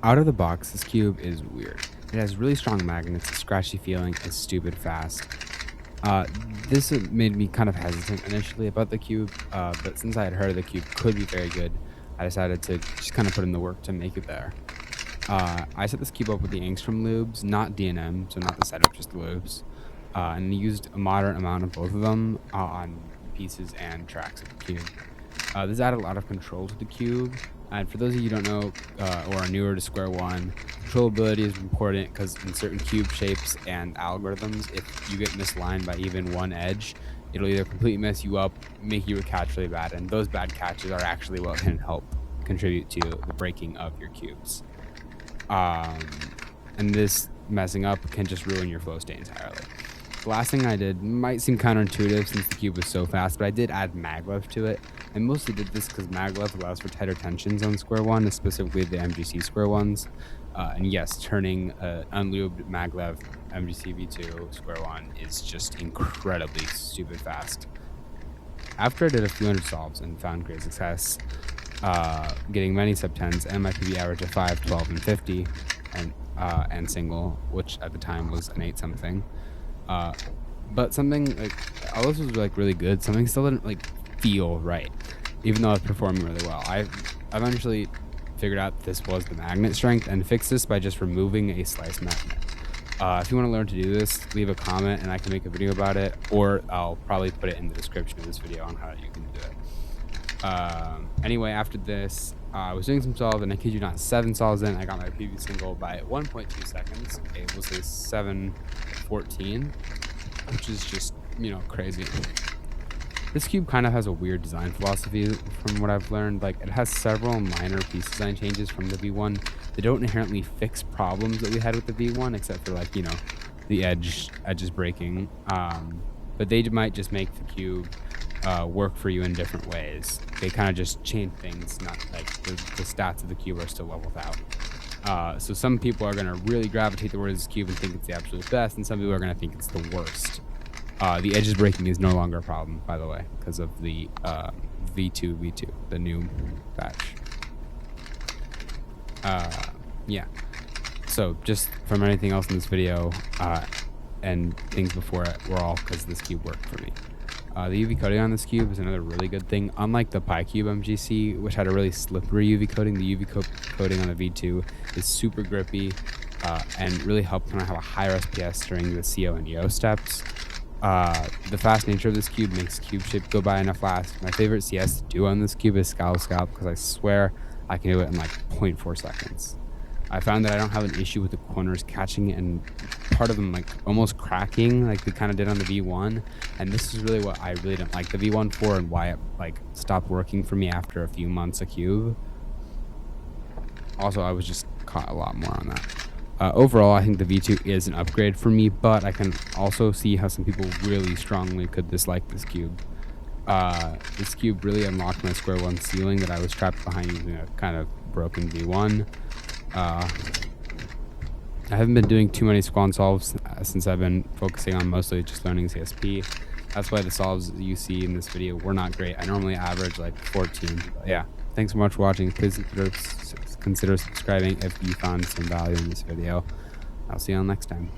Out of the box, this cube is weird. It has really strong magnets, a scratchy feeling, and stupid fast. Uh, this made me kind of hesitant initially about the cube, but since I had heard the cube could be very good, I decided to just kind of put in the work to make it there. I set this cube up with the Angstrom lubes, not D&M, so not the setup, just the lubes, and used a moderate amount of both of them on pieces and tracks of the cube. This added a lot of control to the cube, and for those of you who don't know or are newer to Square One, controllability is important because in certain cube shapes and algorithms, if you get misaligned by even one edge, it'll either completely mess you up, make you catch really bad, and those bad catches are actually what can help contribute to the breaking of your cubes. And this messing up can just ruin your flow state entirely. The last thing I did might seem counterintuitive since the cube was so fast, but I did add maglev to it. I mostly did this because maglev allows for tighter tensions on Square One, specifically the MGC Square Ones. And yes, turning unlubed maglev MGC V2 Square One is just incredibly stupid fast. After I did a few hundred solves and found great success, getting many sub-10s and my PB average of 5, 12, and 50, and single, which at the time was an 8 something. But something like all this was like really good. Something still didn't like feel right, even though I was performing really well. I eventually figured out this was the magnet strength and fixed this by just removing a slice magnet. If you want to learn to do this, leave a comment and I can make a video about it, or I'll probably put it in the description of this video on how you can do it. Anyway, after this, I was doing some solves, and I kid you not, 7 solves in, I got my PB single by 1.2 seconds. It was a 7:14, which is just, crazy. This cube kind of has a weird design philosophy from what I've learned. Like, it has several minor piece design changes from the V1. They don't inherently fix problems that we had with the V1, except for like, the edges breaking. But they might just make the cube work for you in different ways. They kind of just change things, not like the stats of the cube are still leveled out. So some people are going to really gravitate towards this cube and think it's the absolute best, and some people are going to think it's the worst. The edges breaking is no longer a problem, by the way, because of the V2, the new batch. Yeah. So just from anything else in this video and things before it were all because this cube worked for me. The UV coating on this cube is another really good thing. Unlike the PyCube MGC, which had a really slippery UV coating, the UV coating on the V2 is super grippy and really helps when I have a higher SPS during the CO and EO steps. The fast nature of this cube makes cube shape go by enough fast. My favorite CS to do on this cube is scalp because I swear I can do it in like 0.4 seconds. I found that I don't have an issue with the corners catching and part of them like almost cracking like they kind of did on the V1, and this is really what I really didn't like the V1 for and why it like stopped working for me after a few months of cube. Also, I was just caught a lot more on that. Overall, I think the V2 is an upgrade for me, but I can also see how some people really strongly could dislike this cube. This cube really unlocked my Square One ceiling that I was trapped behind using a kind of broken V1. I haven't been doing too many squad solves since I've been focusing on mostly just learning CSP. That's why the solves you see in this video were not great. I normally average like 14. But yeah, thanks so much for watching. Please consider subscribing if you found some value in this video. I'll see you all next time.